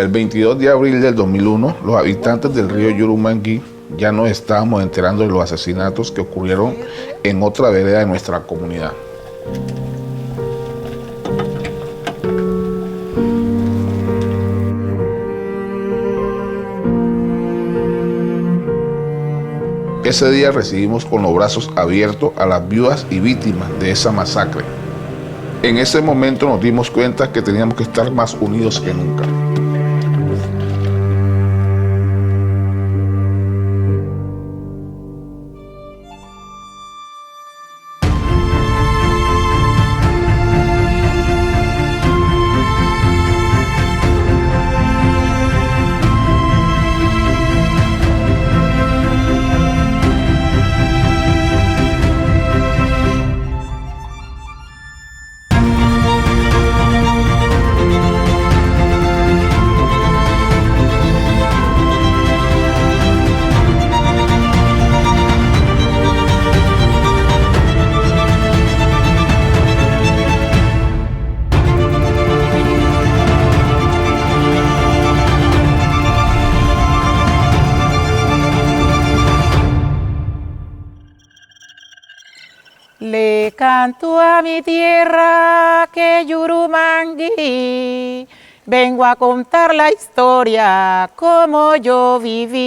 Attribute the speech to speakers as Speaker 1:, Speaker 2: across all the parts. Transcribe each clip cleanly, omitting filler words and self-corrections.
Speaker 1: El 22 de abril del 2001, los habitantes del río Yurumangui ya nos estábamos enterando de los asesinatos que ocurrieron en otra vereda de nuestra comunidad. Ese día recibimos con los brazos abiertos a las viudas y víctimas de esa masacre. En ese momento nos dimos cuenta que teníamos que estar más unidos que nunca.
Speaker 2: Le canto a mi tierra que Yurumangui, vengo a contar la historia como yo vivía.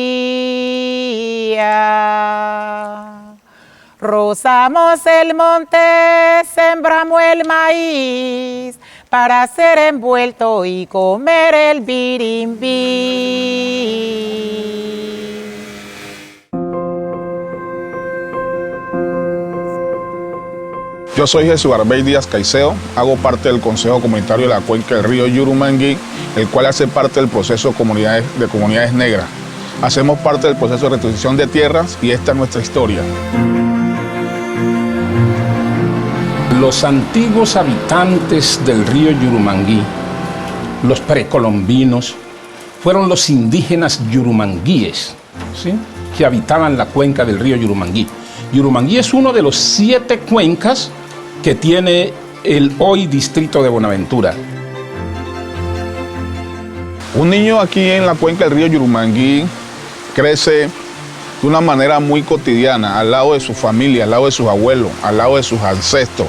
Speaker 2: Rozamos el monte, sembramos el maíz para ser envuelto y comer el birimbí.
Speaker 1: Yo soy Jesús Arbey Díaz Caicedo, hago parte del Consejo Comunitario de la Cuenca del Río Yurumangui, el cual hace parte del proceso de comunidades negras. Hacemos parte del proceso de restitución de tierras y esta es nuestra historia.
Speaker 3: Los antiguos habitantes del río Yurumangui, los precolombinos, fueron los indígenas yurumanguíes, ¿sí?, que habitaban la cuenca del río Yurumangui. Yurumangui es uno de los 7 cuencas que tiene el hoy distrito de Buenaventura.
Speaker 1: Un niño aquí en la cuenca del río Yurumangui crece de una manera muy cotidiana, al lado de su familia, al lado de sus abuelos, al lado de sus ancestros,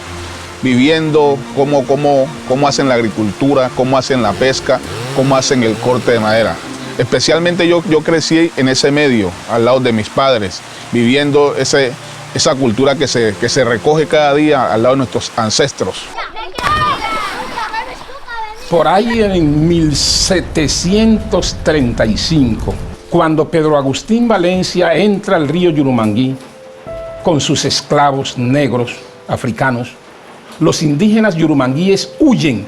Speaker 1: viviendo cómo hacen la agricultura, cómo hacen la pesca, cómo hacen el corte de madera. Especialmente yo crecí en ese medio, al lado de mis padres, viviendo esa cultura que se recoge cada día al lado de nuestros ancestros.
Speaker 3: Por ahí en 1735, cuando Pedro Agustín Valencia entra al río Yurumangui con sus esclavos negros africanos, los indígenas yurumanguíes huyen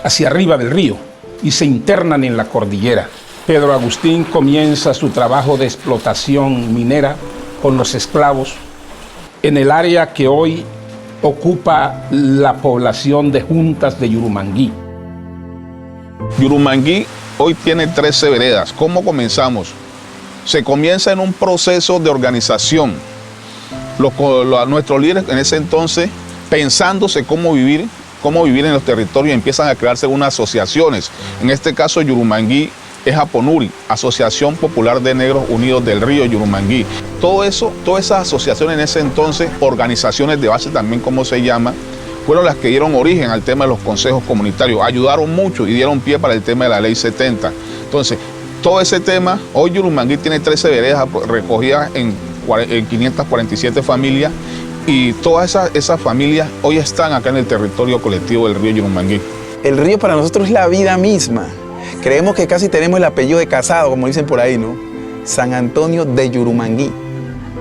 Speaker 3: hacia arriba del río y se internan en la cordillera. Pedro Agustín comienza su trabajo de explotación minera con los esclavos en el área que hoy ocupa la población de Juntas de Yurumangui.
Speaker 1: Yurumangui hoy tiene 13 veredas. ¿Cómo comenzamos? Se comienza en un proceso de organización. Nuestros líderes en ese entonces, pensándose cómo vivir en los territorios, empiezan a crearse unas asociaciones. En este caso, Yurumangui es Aponuri, Asociación Popular de Negros Unidos del Río Yurumangui. Todas esas asociaciones en ese entonces, organizaciones de base también como se llama, fueron las que dieron origen al tema de los consejos comunitarios, ayudaron mucho y dieron pie para el tema de la Ley 70. Entonces, todo ese tema, hoy Yurumangui tiene 13 veredas recogidas en 547 familias y todas esas familias hoy están acá en el territorio colectivo del río Yurumangui.
Speaker 4: El río para nosotros es la vida misma. Creemos que casi tenemos el apellido de casado, como dicen por ahí, ¿no? San Antonio de Yurumangui,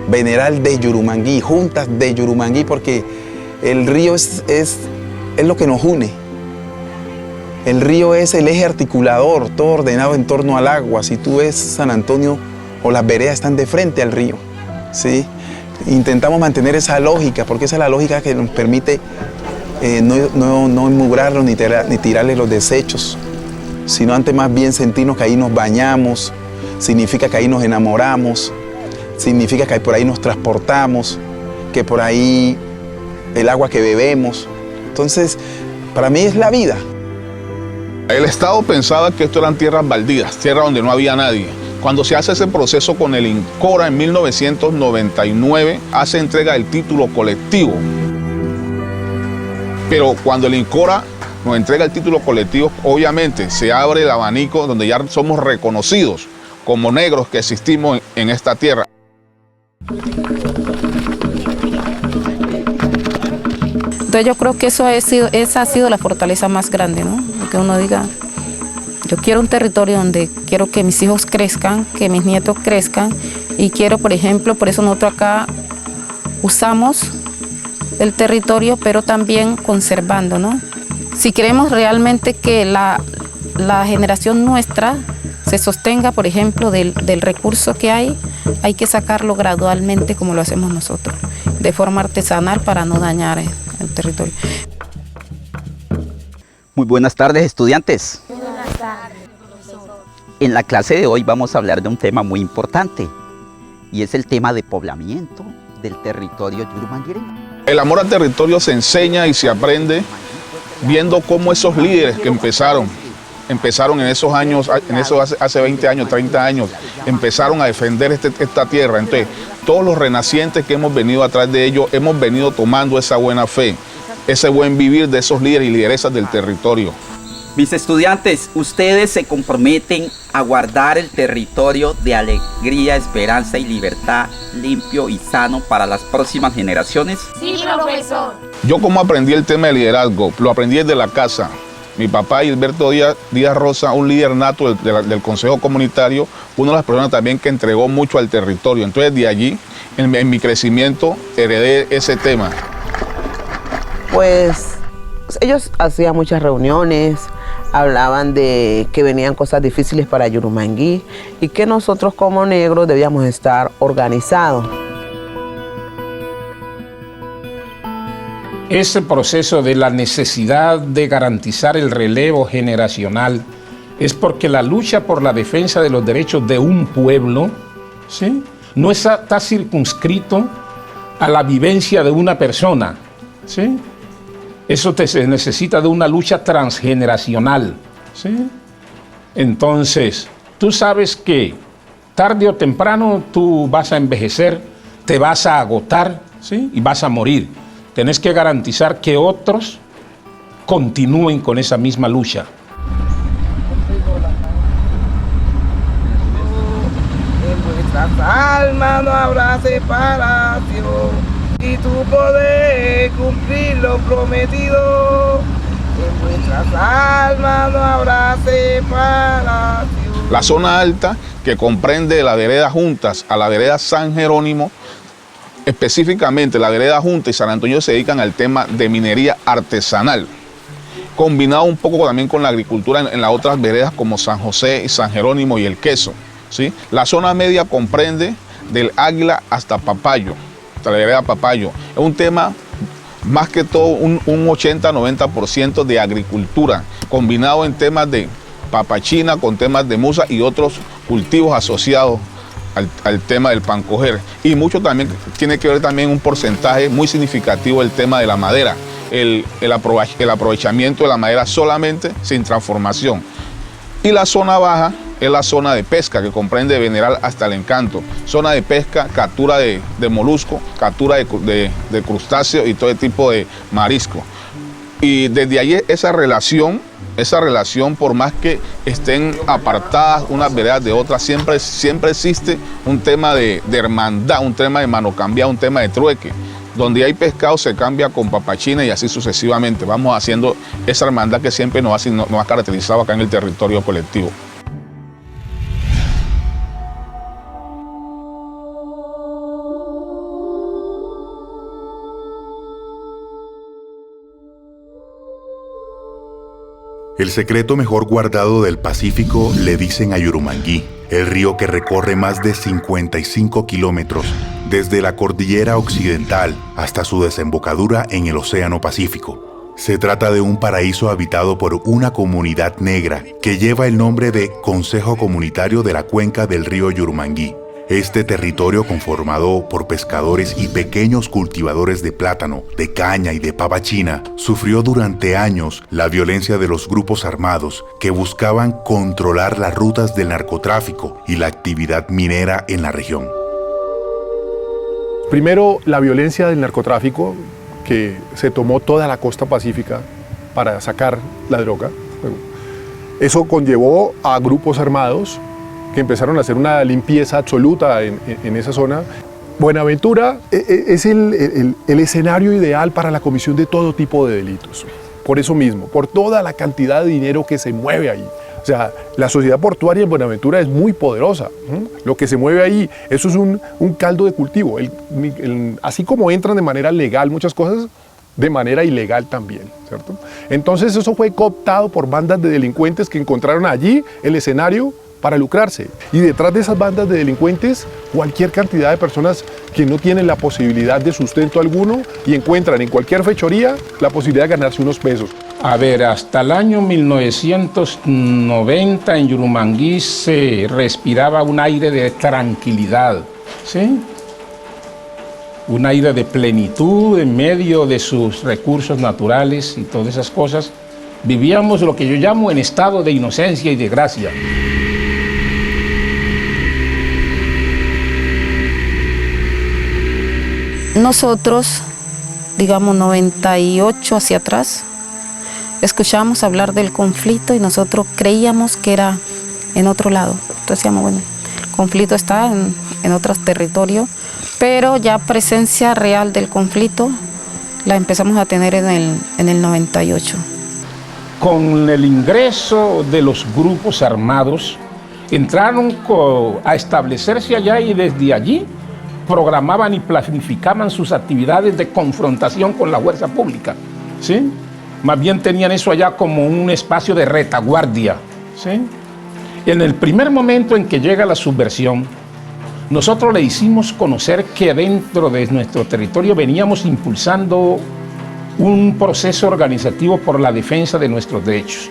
Speaker 4: Veneral de Yurumangui, Juntas de Yurumangui, porque el río es lo que nos une. El río es el eje articulador, todo ordenado en torno al agua. Si tú ves San Antonio o las veredas están de frente al río, ¿sí? Intentamos mantener esa lógica, porque esa es la lógica que nos permite no enmugrarlos ni tirarle los desechos, sino antes más bien sentirnos que ahí nos bañamos, significa que ahí nos enamoramos, significa que por ahí nos transportamos, que por ahí el agua que bebemos. Entonces, para mí es la vida.
Speaker 1: El Estado pensaba que esto eran tierras baldías, tierras donde no había nadie. Cuando se hace ese proceso con el INCORA en 1999, hace entrega del título colectivo. Pero cuando el INCORA nos entrega el título colectivo, obviamente se abre el abanico donde ya somos reconocidos como negros que existimos en esta tierra.
Speaker 5: Entonces yo creo que esa ha sido la fortaleza más grande, ¿no? Que uno diga, yo quiero un territorio donde quiero que mis hijos crezcan, que mis nietos crezcan, y quiero, por ejemplo, por eso nosotros acá usamos el territorio, pero también conservando, ¿no? Si queremos realmente que la generación nuestra se sostenga, por ejemplo, del recurso que hay que sacarlo gradualmente como lo hacemos nosotros, de forma artesanal para no dañar el territorio.
Speaker 6: Muy buenas tardes, estudiantes. Buenas tardes, profesor. En la clase de hoy vamos a hablar de un tema muy importante, y es el tema de poblamiento del territorio yurumanguireño.
Speaker 1: El amor al territorio se enseña y se aprende viendo cómo esos líderes que empezaron en esos años, hace 20 años, 30 años, empezaron a defender esta tierra. Entonces, todos los renacientes que hemos venido atrás de ellos, hemos venido tomando esa buena fe, ese buen vivir de esos líderes y lideresas del territorio.
Speaker 6: Mis estudiantes, ¿ustedes se comprometen a guardar el territorio de alegría, esperanza y libertad limpio y sano para las próximas generaciones?
Speaker 7: Sí, profesor.
Speaker 1: Yo como aprendí el tema de liderazgo, lo aprendí desde la casa. Mi papá, Gilberto Díaz Rosa, un líder nato del Consejo Comunitario, una de las personas también que entregó mucho al territorio. Entonces de allí, en mi crecimiento, heredé ese tema.
Speaker 8: Pues ellos hacían muchas reuniones, hablaban de que venían cosas difíciles para Yurumangui y que nosotros como negros debíamos estar organizados.
Speaker 3: Ese proceso de la necesidad de garantizar el relevo generacional es porque la lucha por la defensa de los derechos de un pueblo, ¿sí?, no está circunscrito a la vivencia de una persona, ¿sí? Eso se necesita de una lucha transgeneracional, ¿sí? Entonces, tú sabes que tarde o temprano tú vas a envejecer, te vas a agotar, ¿sí?, y vas a morir. Tenés que garantizar que otros continúen con esa misma lucha.
Speaker 9: En vuestras almas no habrá separación y tú podrás cumplir lo prometido. En vuestras almas no habrá separación.
Speaker 1: La zona alta, que comprende la vereda Juntas a la vereda San Jerónimo, específicamente la vereda Junta y San Antonio se dedican al tema de minería artesanal, combinado un poco también con la agricultura en las otras veredas como San José y San Jerónimo y el Queso, ¿sí? La zona media comprende del Águila hasta Papayo, hasta la vereda Papayo. Es un tema más que todo un 80-90% de agricultura, combinado en temas de papachina con temas de musa y otros cultivos asociados al tema del pancoger. Y mucho también tiene que ver también un porcentaje muy significativo el tema de la madera, el aprovechamiento de la madera solamente sin transformación. Y la zona baja es la zona de pesca, que comprende Veneral hasta el Encanto. Zona de pesca, captura de molusco, captura de crustáceos y todo tipo de marisco. Y desde ahí esa relación, por más que estén apartadas unas veredas de otras, siempre existe un tema de hermandad, un tema de mano cambiada, un tema de trueque. Donde hay pescado se cambia con papachina y así sucesivamente. Vamos haciendo esa hermandad que siempre nos ha caracterizado acá en el territorio colectivo.
Speaker 10: El secreto mejor guardado del Pacífico le dicen a Yurumangui, el río que recorre más de 55 kilómetros desde la cordillera occidental hasta su desembocadura en el Océano Pacífico. Se trata de un paraíso habitado por una comunidad negra que lleva el nombre de Consejo Comunitario de la Cuenca del Río Yurumangui. Este territorio, conformado por pescadores y pequeños cultivadores de plátano, de caña y de pava china, sufrió durante años la violencia de los grupos armados que buscaban controlar las rutas del narcotráfico y la actividad minera en la región.
Speaker 7: Primero, la violencia del narcotráfico, que se tomó toda la costa pacífica para sacar la droga. Eso conllevó a grupos armados que empezaron a hacer una limpieza absoluta en esa zona. Buenaventura es el escenario ideal para la comisión de todo tipo de delitos. Por eso mismo, por toda la cantidad de dinero que se mueve ahí. O sea, la sociedad portuaria en Buenaventura es muy poderosa. Lo que se mueve ahí, eso es un caldo de cultivo. Así como entran de manera legal muchas cosas, de manera ilegal también, ¿cierto? Entonces eso fue cooptado por bandas de delincuentes que encontraron allí el escenario para lucrarse. Y detrás de esas bandas de delincuentes, cualquier cantidad de personas que no tienen la posibilidad de sustento alguno y encuentran en cualquier fechoría la posibilidad de ganarse unos pesos.
Speaker 3: A ver, hasta el año 1990 en Yurumangui se respiraba un aire de tranquilidad, ¿sí? Un aire de plenitud en medio de sus recursos naturales y todas esas cosas. Vivíamos lo que yo llamo en estado de inocencia y de gracia.
Speaker 5: Nosotros, digamos 98 hacia atrás, escuchábamos hablar del conflicto y nosotros creíamos que era en otro lado. Entonces decíamos, bueno, el conflicto está en otros territorios, pero ya presencia real del conflicto la empezamos a tener en el 98.
Speaker 3: Con el ingreso de los grupos armados, entraron a establecerse allá y desde allí programaban y planificaban sus actividades de confrontación con la fuerza pública, ¿sí? Más bien tenían eso allá como un espacio de retaguardia, ¿sí? En el primer momento en que llega la subversión, nosotros le hicimos conocer que dentro de nuestro territorio veníamos impulsando un proceso organizativo por la defensa de nuestros derechos.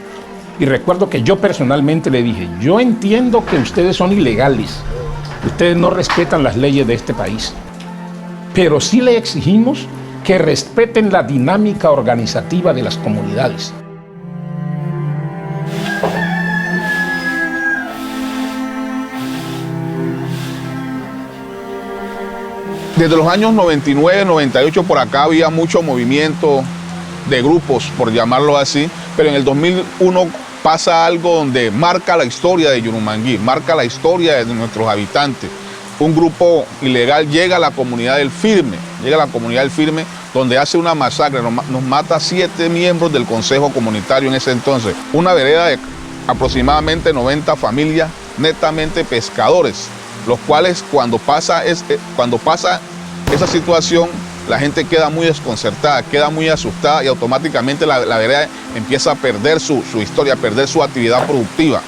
Speaker 3: Y recuerdo que yo personalmente le dije, yo entiendo que ustedes son ilegales, ustedes no respetan las leyes de este país, pero sí le exigimos que respeten la dinámica organizativa de las comunidades.
Speaker 1: Desde los años 99, 98 por acá había mucho movimiento de grupos, por llamarlo así, pero en el 2001 pasa algo donde marca la historia de Yurumangui, marca la historia de nuestros habitantes. Un grupo ilegal llega a la comunidad del Firme, donde hace una masacre, nos mata a 7 miembros del Consejo Comunitario en ese entonces. Una vereda de aproximadamente 90 familias netamente pescadores, los cuales cuando pasa esa situación, la gente queda muy desconcertada, queda muy asustada y automáticamente la vereda empieza a perder su historia, a perder su actividad productiva.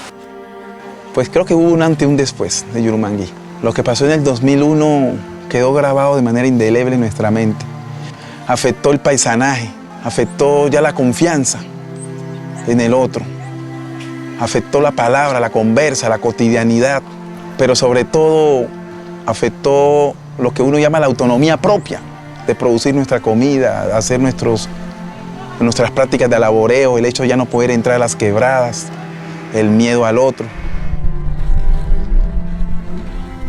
Speaker 4: Pues creo que hubo un antes y un después de Yurumangui. Lo que pasó en el 2001 quedó grabado de manera indeleble en nuestra mente. Afectó el paisanaje, afectó ya la confianza en el otro, afectó la palabra, la conversa, la cotidianidad, pero sobre todo afectó lo que uno llama la autonomía propia, de producir nuestra comida, hacer nuestras prácticas de laboreo, el hecho de ya no poder entrar a las quebradas, el miedo al otro.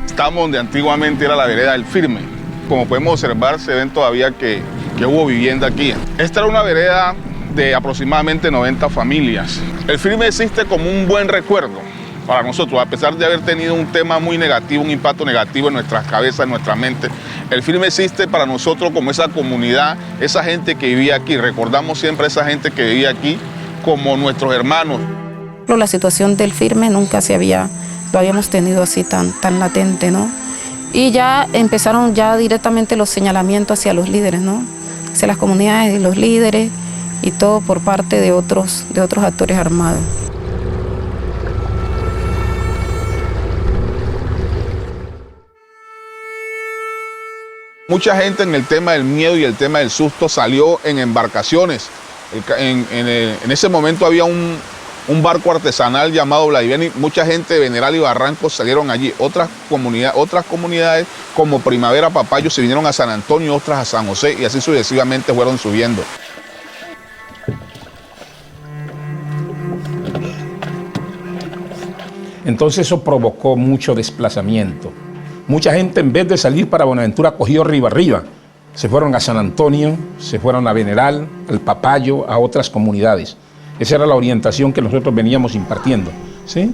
Speaker 1: Estamos donde antiguamente era la vereda del Firme. Como podemos observar, se ven todavía que hubo vivienda aquí. Esta era una vereda de aproximadamente 90 familias. El Firme existe como un buen recuerdo para nosotros, a pesar de haber tenido un tema muy negativo, un impacto negativo en nuestras cabezas, en nuestra mente. El Firme existe para nosotros como esa comunidad, esa gente que vivía aquí. Recordamos siempre a esa gente que vivía aquí como nuestros hermanos.
Speaker 5: La situación del Firme nunca lo habíamos tenido así tan latente, ¿no? Y ya empezaron directamente los señalamientos hacia los líderes, ¿no? Hacia las comunidades y los líderes y todo por parte de otros actores armados.
Speaker 1: Mucha gente en el tema del miedo y el tema del susto salió en embarcaciones. En ese momento había un un barco artesanal llamado Vladiveni. Mucha gente de Veneral y Barranco salieron allí. Otras comunidades como Primavera, Papayo se vinieron a San Antonio, otras a San José y así sucesivamente fueron subiendo.
Speaker 3: Entonces eso provocó mucho desplazamiento. Mucha gente, en vez de salir para Buenaventura, cogió arriba. Se fueron a San Antonio, se fueron a Veneral, al Papayo, a otras comunidades. Esa era la orientación que nosotros veníamos impartiendo, ¿sí?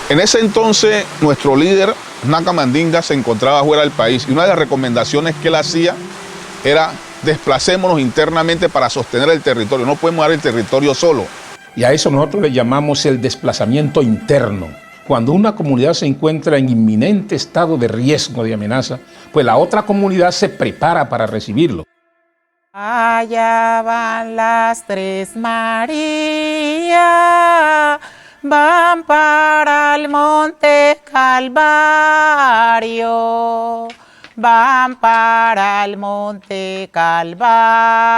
Speaker 1: En ese entonces, nuestro líder, Naca Mandinga, se encontraba fuera del país. Y una de las recomendaciones que él hacía era: desplacémonos internamente para sostener el territorio. No podemos dar el territorio solo.
Speaker 3: Y a eso nosotros le llamamos el desplazamiento interno. Cuando una comunidad se encuentra en inminente estado de riesgo, de amenaza, pues la otra comunidad se prepara para recibirlo.
Speaker 2: Allá van las Tres Marías, van para el Monte Calvario, van para el Monte Calvario.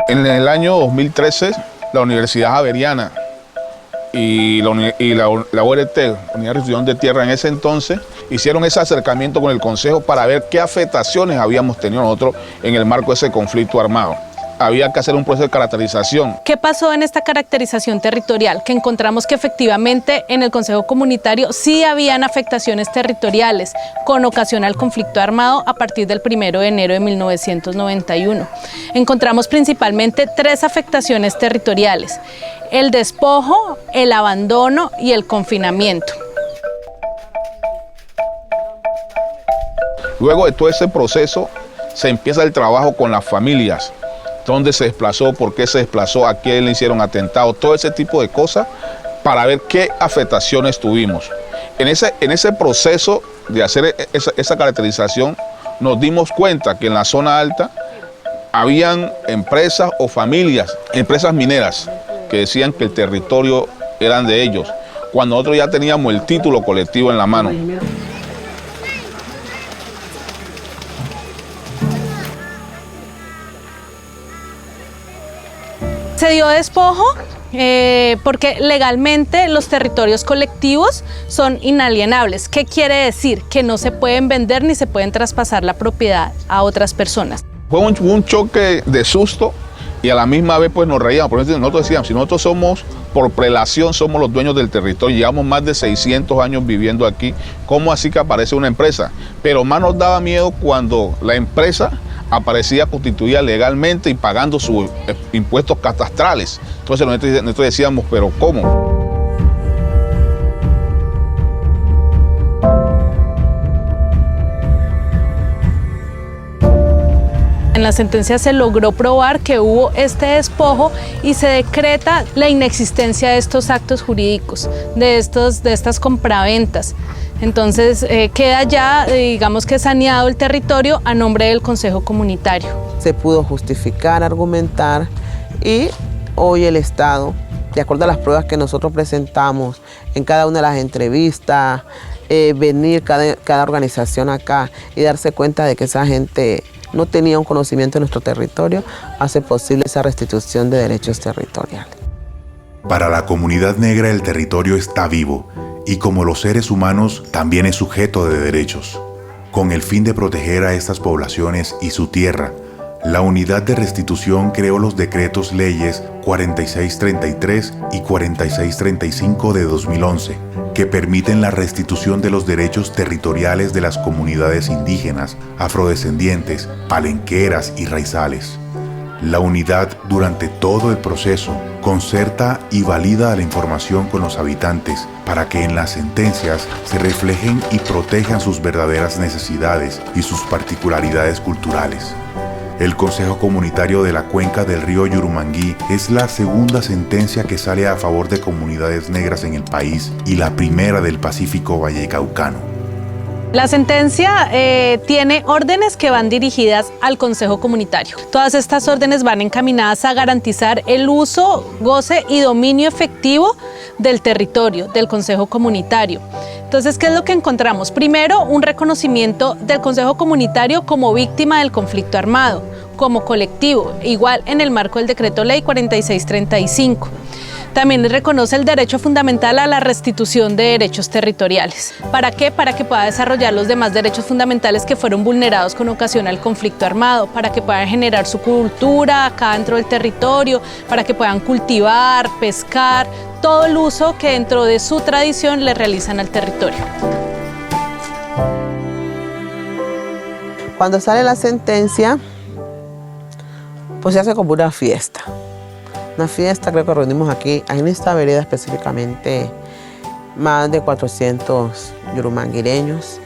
Speaker 1: En el año 2013, la Universidad Javeriana y la URT, Unidad de Restitución de Tierra, en ese entonces, hicieron ese acercamiento con el Consejo para ver qué afectaciones habíamos tenido nosotros en el marco de ese conflicto armado. Había que hacer un proceso de caracterización.
Speaker 11: ¿Qué pasó en esta caracterización territorial? Que encontramos que efectivamente en el Consejo Comunitario sí habían afectaciones territoriales con ocasión al conflicto armado a partir del 1 de enero de 1991. Encontramos principalmente 3 afectaciones territoriales: el despojo, el abandono y el confinamiento.
Speaker 1: Luego de todo ese proceso se empieza el trabajo con las familias. ¿Dónde se desplazó? ¿Por qué se desplazó? ¿A quién le hicieron atentado? Todo ese tipo de cosas para ver qué afectaciones tuvimos. En ese proceso de hacer esa caracterización nos dimos cuenta que en la zona alta habían empresas o familias, empresas mineras, que decían que el territorio eran de ellos, cuando nosotros ya teníamos el título colectivo en la mano.
Speaker 11: Se dio despojo porque legalmente los territorios colectivos son inalienables. ¿Qué quiere decir? Que no se pueden vender ni se pueden traspasar la propiedad a otras personas.
Speaker 1: Fue un choque de susto y a la misma vez pues nos reíamos. Por eso nosotros decíamos, si nosotros somos, por prelación, somos los dueños del territorio, llevamos más de 600 años viviendo aquí, ¿cómo así que aparece una empresa? Pero más nos daba miedo cuando la empresa aparecía constituida legalmente y pagando sus impuestos catastrales. Entonces nosotros decíamos, ¿pero cómo?
Speaker 11: En la sentencia se logró probar que hubo este despojo y se decreta la inexistencia de estos actos jurídicos, de estas compraventas. Entonces queda ya, digamos que saneado el territorio a nombre del Consejo Comunitario.
Speaker 8: Se pudo justificar, argumentar y hoy el Estado, de acuerdo a las pruebas que nosotros presentamos en cada una de las entrevistas, venir cada organización acá y darse cuenta de que esa gente no tenía un conocimiento de nuestro territorio, hace posible esa restitución de derechos territoriales.
Speaker 10: Para la comunidad negra el territorio está vivo y como los seres humanos también es sujeto de derechos. Con el fin de proteger a estas poblaciones y su tierra, la Unidad de Restitución creó los decretos leyes 4633 y 4635 de 2011, que permiten la restitución de los derechos territoriales de las comunidades indígenas, afrodescendientes, palenqueras y raizales. La unidad, durante todo el proceso, concerta y valida la información con los habitantes para que en las sentencias se reflejen y protejan sus verdaderas necesidades y sus particularidades culturales. El Consejo Comunitario de la Cuenca del Río Yurumangui es la segunda sentencia que sale a favor de comunidades negras en el país y la primera del Pacífico vallecaucano.
Speaker 11: La sentencia tiene órdenes que van dirigidas al Consejo Comunitario. Todas estas órdenes van encaminadas a garantizar el uso, goce y dominio efectivo del territorio, del Consejo Comunitario. Entonces, ¿qué es lo que encontramos? Primero, un reconocimiento del Consejo Comunitario como víctima del conflicto armado, como colectivo, igual en el marco del Decreto Ley 4635. También le reconoce el derecho fundamental a la restitución de derechos territoriales. ¿Para qué? Para que pueda desarrollar los demás derechos fundamentales que fueron vulnerados con ocasión al conflicto armado, para que puedan generar su cultura acá dentro del territorio, para que puedan cultivar, pescar, todo el uso que dentro de su tradición le realizan al territorio.
Speaker 8: Cuando sale la sentencia, pues se hace como una fiesta. Una fiesta, creo que reunimos aquí, en esta vereda específicamente, más de 400 yurumanguireños.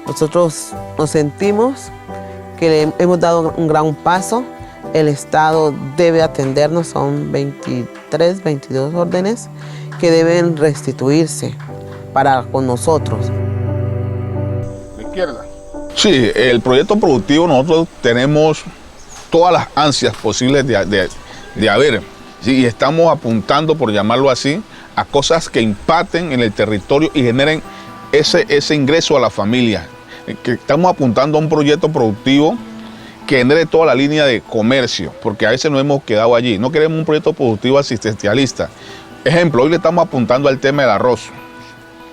Speaker 8: Nosotros nos sentimos que le hemos dado un gran paso. El Estado debe atendernos, son 23, 22 órdenes que deben restituirse para con nosotros.
Speaker 1: La izquierda. Sí, el proyecto productivo nosotros tenemos todas las ansias posibles de haber, ¿sí? Y estamos apuntando, por llamarlo así, a cosas que impacten en el territorio y generen ese ingreso a la familia. Que estamos apuntando a un proyecto productivo que genere toda la línea de comercio, porque a veces nos hemos quedado allí. No queremos un proyecto productivo asistencialista. Ejemplo, hoy le estamos apuntando al tema del arroz.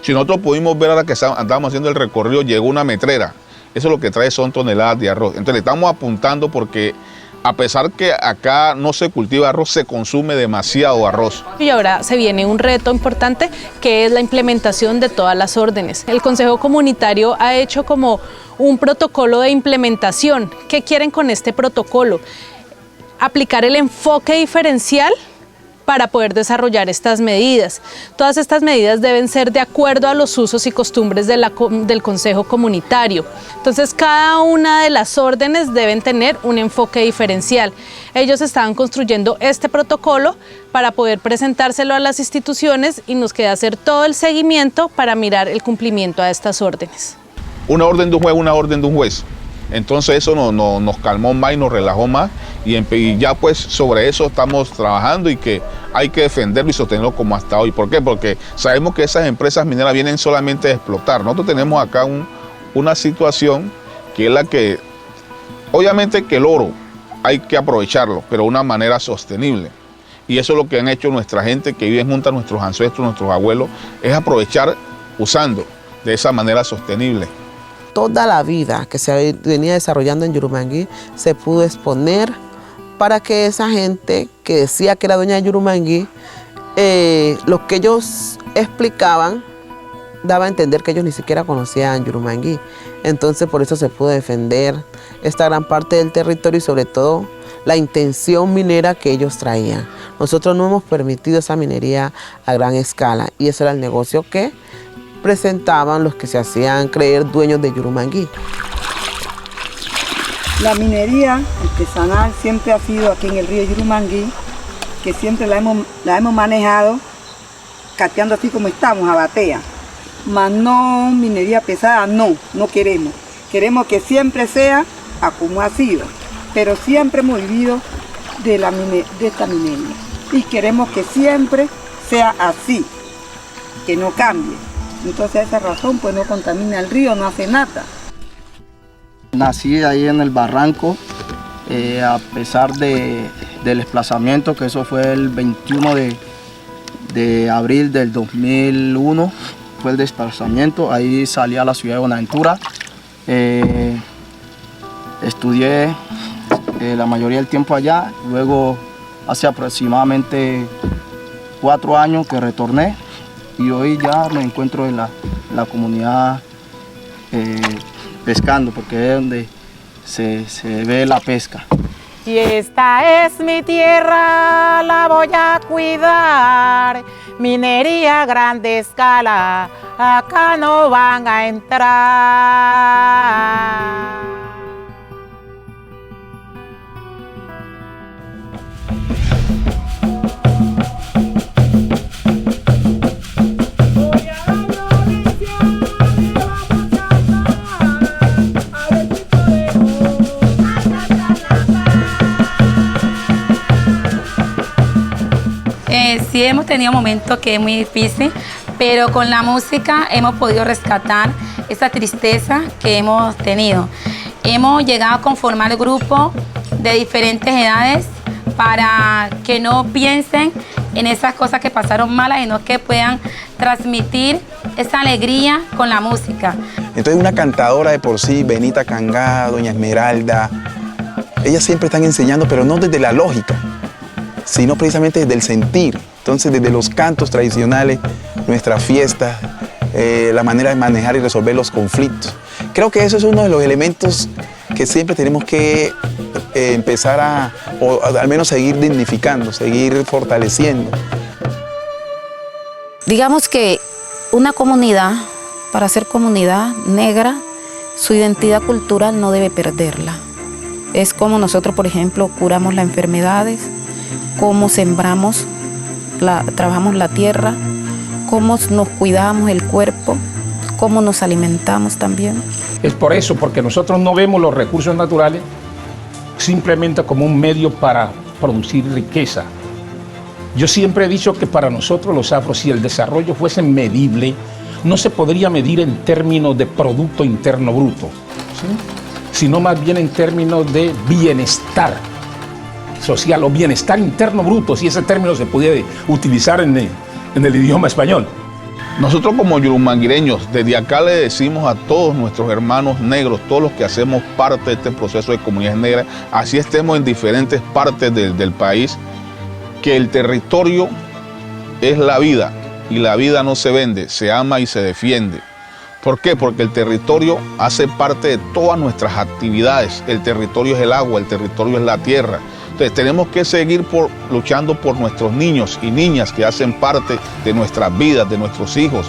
Speaker 1: Si nosotros pudimos ver ahora que andábamos haciendo el recorrido, llegó una metrera. Eso lo que trae son toneladas de arroz. Entonces le estamos apuntando porque a pesar que acá no se cultiva arroz, se consume demasiado arroz.
Speaker 11: Y ahora se viene un reto importante que es la implementación de todas las órdenes. El Consejo Comunitario ha hecho como un protocolo de implementación. ¿Qué quieren con este protocolo? Aplicar el enfoque diferencial para poder desarrollar estas medidas. Todas estas medidas deben ser de acuerdo a los usos y costumbres del Consejo Comunitario. Entonces, cada una de las órdenes deben tener un enfoque diferencial. Ellos estaban construyendo este protocolo para poder presentárselo a las instituciones y nos queda hacer todo el seguimiento para mirar el cumplimiento a estas órdenes.
Speaker 1: Una orden de un juez, una orden de un juez. Entonces eso nos calmó más y nos relajó más y ya pues sobre eso estamos trabajando y que hay que defenderlo y sostenerlo como hasta hoy. ¿Por qué? Porque sabemos que esas empresas mineras vienen solamente a explotar. Nosotros tenemos acá una situación que es la que, obviamente que el oro hay que aprovecharlo, pero de una manera sostenible. Y eso es lo que han hecho nuestra gente que vive junto a nuestros ancestros, nuestros abuelos, es aprovechar usando de esa manera sostenible.
Speaker 8: Toda la vida que se venía desarrollando en Yurumangui se pudo exponer para que esa gente que decía que era dueña de Yurumangui, lo que ellos explicaban daba a entender que ellos ni siquiera conocían Yurumangui. Entonces por eso se pudo defender esta gran parte del territorio y sobre todo la intención minera que ellos traían. Nosotros no hemos permitido esa minería a gran escala y ese era el negocio que presentaban los que se hacían creer dueños de Yurumangui.
Speaker 12: La minería artesanal siempre ha sido aquí en el río Yurumangui, que siempre la hemos manejado cateando así como estamos, a batea. Mas no minería pesada, no queremos. Queremos que siempre sea a como ha sido, pero siempre hemos vivido de esta minería. Y queremos que siempre sea así, que no cambie. Entonces, esa razón, pues no contamina el río, no hace nada.
Speaker 9: Nací ahí en el barranco, a pesar del desplazamiento, que eso fue el 21 de abril del 2001, fue el desplazamiento. Ahí salí a la ciudad de Buenaventura. Estudié la mayoría del tiempo allá, luego hace aproximadamente 4 años que retorné. Y hoy ya me encuentro en la comunidad pescando, porque es donde se ve la pesca.
Speaker 2: Y esta es mi tierra, la voy a cuidar. Minería a grande escala, acá no van a entrar.
Speaker 13: Sí hemos tenido momentos que es muy difícil, pero con la música hemos podido rescatar esa tristeza que hemos tenido. Hemos llegado a conformar el grupo de diferentes edades para que no piensen en esas cosas que pasaron malas, sino que puedan transmitir esa alegría con la música.
Speaker 4: Entonces una cantadora de por sí, Benita Cangá, Doña Esmeralda, ellas siempre están enseñando, pero no desde la lógica, sino precisamente desde el sentir. Entonces desde los cantos tradicionales, nuestras fiestas, la manera de manejar y resolver los conflictos. Creo que eso es uno de los elementos que siempre tenemos que empezar o al menos seguir dignificando, seguir fortaleciendo.
Speaker 5: Digamos que una comunidad, para ser comunidad negra, su identidad cultural no debe perderla. Es como nosotros, por ejemplo, curamos las enfermedades, cómo sembramos, trabajamos la tierra, cómo nos cuidamos el cuerpo, cómo nos alimentamos también.
Speaker 3: Es por eso, porque nosotros no vemos los recursos naturales simplemente como un medio para producir riqueza. Yo siempre he dicho que para nosotros los afros, si el desarrollo fuese medible, no se podría medir en términos de Producto Interno Bruto, ¿sí?, sino más bien en términos de bienestar social o bienestar interno bruto, si ese término se pudiera utilizar en el idioma español.
Speaker 1: Nosotros como yurumanguireños, desde acá le decimos a todos nuestros hermanos negros, todos los que hacemos parte de este proceso de comunidades negras, así estemos en diferentes partes del país, que el territorio es la vida y la vida no se vende, se ama y se defiende. ¿Por qué? Porque el territorio hace parte de todas nuestras actividades. El territorio es el agua, el territorio es la tierra. Entonces tenemos que seguir luchando por nuestros niños y niñas que hacen parte de nuestras vidas, de nuestros hijos.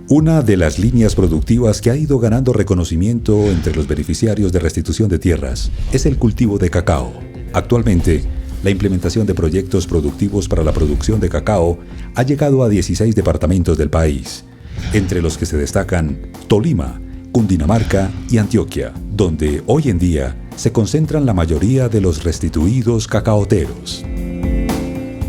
Speaker 14: Una de las líneas productivas que ha ido ganando reconocimiento entre los beneficiarios de restitución de tierras es el cultivo de cacao. Actualmente, la implementación de proyectos productivos para la producción de cacao ha llegado a 16 departamentos del país, entre los que se destacan Tolima, Cundinamarca y Antioquia, donde hoy en día se concentran la mayoría de los restituidos cacaoteros.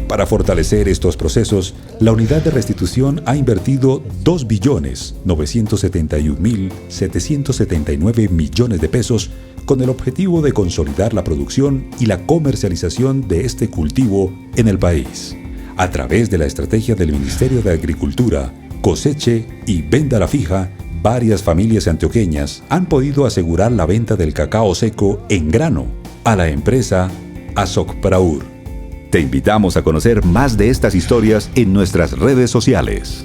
Speaker 14: Para fortalecer estos procesos, la unidad de restitución ha invertido 2.971.779 millones de pesos con el objetivo de consolidar la producción y la comercialización de este cultivo en el país. A través de la estrategia del Ministerio de Agricultura, Coseche y Venda a la Fija, varias familias antioqueñas han podido asegurar la venta del cacao seco en grano a la empresa Asocpraur.
Speaker 15: Te invitamos a conocer más de estas historias en nuestras redes sociales.